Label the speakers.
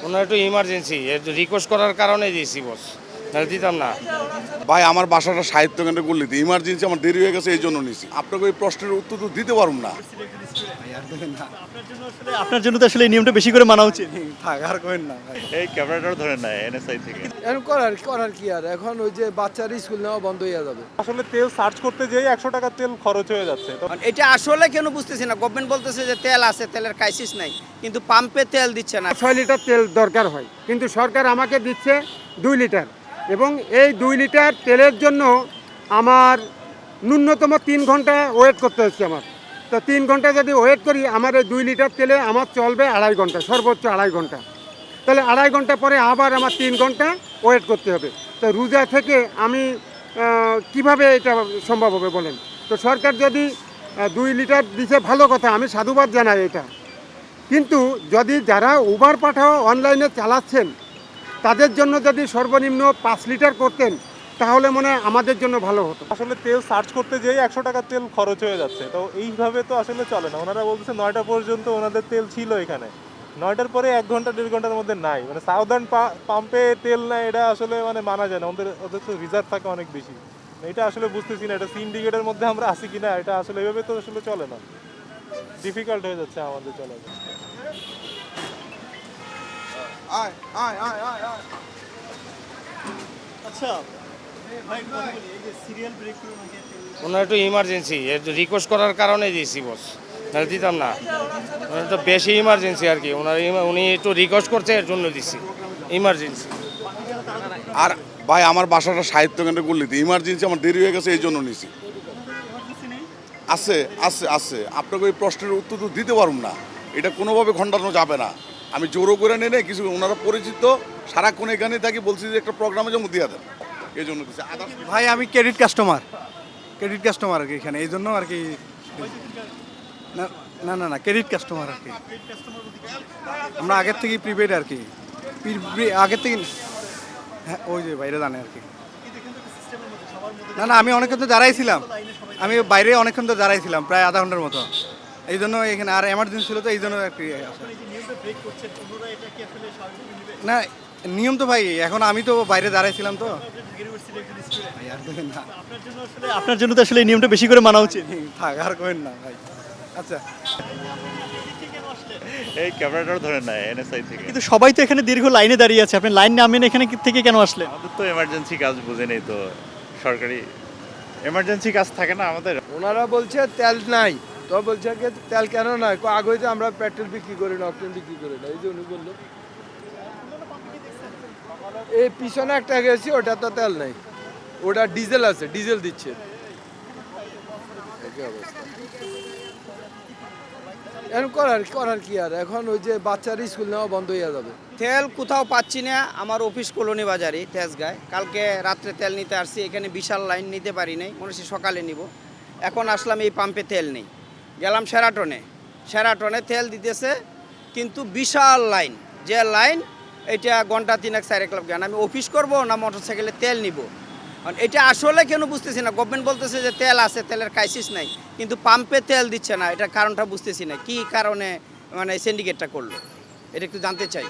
Speaker 1: ওনার একটু emergency request করার কারণে দিয়েছি বস, নাহলে দিতাম না।
Speaker 2: ভাই আমার বাসাটা সাহিত্য কেন্দ্রে গল্লিতে, ইমার্জেন্সি আমার দেরি হয়ে গেছে, এই জন্য নিছি। আপনাকে ওই প্রশ্নের উত্তর তো দিতে পারুম না।
Speaker 3: আপনার জন্য তো আসলে এই নিয়মটা বেশি করে মানা উচিত।
Speaker 4: থাকার কোয়েন না ভাই।
Speaker 5: এই ক্যামেরাটাও ধরে নেয় এনএসআই থেকে।
Speaker 6: এখন করার কি আর, এখন ওই যে বাচ্চার স্কুল নেওয়া বন্ধ হয়ে যাবে।
Speaker 7: আসলে তেল সার্চ করতে যেয়ে 100 টাকা তেল খরচ হয়ে যাচ্ছে। তো
Speaker 8: এটা আসলে কেন বুঝতেছি না, গভর্নমেন্ট বলতেছে যে তেল আছে, তেলের ক্রাইসিস নাই, কিন্তু পাম্পে তেল দিচ্ছে না।
Speaker 9: 6 লিটার তেল দরকার হয়, কিন্তু সরকার আমাকে দিচ্ছে 2 লিটার, এবং এই 2 লিটার তেলের জন্য আমার ন্যূনতম 3 ঘন্টা ওয়েট করতে হচ্ছে আমার। তো 3 ঘন্টা যদি ওয়েট করি, আমার এই 2 লিটার তেলে আমার চলবে 2.5 ঘন্টা, সর্বোচ্চ 2.5 ঘন্টা। তাহলে 2.5 ঘন্টা পরে আবার আমার 3 ঘন্টা ওয়েট করতে হবে। তো রোজা থেকে আমি কিভাবে এটা সম্ভব হবে বলেন? তো সরকার যদি 2 লিটার দিছে ভালো কথা, আমি সাধুবাদ জানাই এটা, কিন্তু যদি যারা উবার পাঠাও অনলাইনে চালাচ্ছেন তাদের জন্য যদি সর্বনিম্ন 5 লিটার করতেন তাহলে মনে হয় আমাদের জন্য ভালো হতো।
Speaker 7: আসলে তেল সার্চ করতে যেয়ে 100 টাকা তেল খরচ হয়ে যাচ্ছে। তো এইভাবে তো আসলে চলে না। ওনারা বলতেছে 9টা পর্যন্ত ওনাদের তেল ছিল এখানে, 9টার পরে 1 ঘন্টা 1.5 ঘন্টার মধ্যে নাই। মানে সাউদার্ন পাম্পে তেল নাই, এটা আসলে মানে মানা যায় না। ওদের তো রিজার্ভ থাকে অনেক বেশি। এটা আসলে বুঝতেছি না, এটা সিন্ডিকেটের মধ্যে আমরা আছি কিনা। এটা আসলে এভাবে তো আসলে চলে না, ডিফিকাল্ট হয়ে যাচ্ছে আমাদের চলা।
Speaker 3: আচ্ছা ভাই, এই যে সিরিয়াল ব্রেক করে
Speaker 1: ওনার একটু ইমার্জেন্সি রিকোয়েস্ট করার কারণে দিয়েছি বস, নাহলে দিতাম না। ওনার একটু বেশি ইমার্জেন্সি আর কি, উনি একটু রিকোয়েস্ট করছে, এর জন্য দিচ্ছি ইমার্জেন্সি।
Speaker 2: আর ভাই আমার বাসাটা সাহিত্য কেন্দ্রে গল্লিতে, ইমার্জেন্সি আমার দেরি হয়ে গেছে, এই জন্য নিছি। আছে আছে আছে, আপনাকে ওই প্রশ্নের উত্তর তো দিতে পারুম না। এটা কোনোভাবে খণ্ডানো যাবে না। আমি জোরও করে নেই কিছু, ওনারা পরিচিত, সারাক্ষণ এখানে থাকি, বলছি যে একটা প্রোগ্রামে যেমন দিয়ে দেন, এই জন্য দিচ্ছে।
Speaker 4: ভাই আমি ক্রেডিট কাস্টমার আর কি এখানে, এই জন্য আর কি। না না না ক্রেডিট কাস্টমার আর কি, আমরা আগের থেকেই প্রিপেড আর কি, আগের থেকে। হ্যাঁ ওই যে বাইরে জানে আর কি। না না আমি অনেকক্ষণ তো দাঁড়াইছিলাম, আমি বাইরে অনেকক্ষণ তো দাঁড়াইছিলাম, প্রায় আধা ঘন্টার মতো। এই জন্য এখানে আর এমার্জেন্সি ছিল, তো এই জন্য আর কি। না নিয়ম তো ভাই, এখন আমি তো বাইরে দাঁড়াইছিলাম তো।
Speaker 3: আপনার জন্য তো আসলে এই নিয়মটা বেশি করে মানা উচিত।
Speaker 4: থাকার কোয়েন না ভাই। আচ্ছা
Speaker 5: এই ক্যামেরাটাও ধরে নেয় এনএসআই থেকে।
Speaker 3: কিন্তু সবাই তো এখানে দীর্ঘ লাইনে দাঁড়িয়ে আছে, আপনি লাইন নামেন এখানে থেকে কেন আসলেন?
Speaker 5: আমাদের তো এমার্জেন্সি কাজ বুঝে নেই তো, সরকারি এমার্জেন্সি কাজ থাকে না আমাদের।
Speaker 6: ওনারা বলছে তেল নাই, তো বলছে কি তেল কেন নাই? আগে যে আমরা পেট্রোল বিক্রি করি না, অক্টেন বিক্রি করি না, এই যে উনি বললো। এই পিছনে একটা গেছি, ওটা তো তেল নাই, ওটা ডিজেল আছে, ডিজেল দিচ্ছে। একই অবস্থা। এখন করার কি আর, এখন ওই যে বাচ্চার স্কুল নেওয়া বন্ধ হয়ে যাবে।
Speaker 8: তেল কোথাও পাচ্ছি না, আমার অফিস কলোনি বাজারে তেজগাঁয়। কালকে রাত্রে তেল নিতে আসছি, এখানে বিশাল লাইন নিতে পারি নাই, মনে হচ্ছে সকালে নিব। এখন আসলাম, এই পাম্পে তেল নেই। গেলাম সেরাটনে তেল দিতেছে, কিন্তু বিশাল লাইন, যে লাইন এটা ঘন্টা 3-4 লাগবে। আমি অফিস করব না মোটরসাইকেলে তেল নিব? এটা আসলে কেন বুঝতেছি না, গভর্নমেন্ট বলতেছে যে তেল আছে, তেলের ক্রাইসিস নাই, কিন্তু পাম্পে তেল দিচ্ছে না। এটা কারণটা বুঝতেছি না, কি কারণে মানে সিন্ডিকেটটা করলো, এটা একটু জানতে চাই।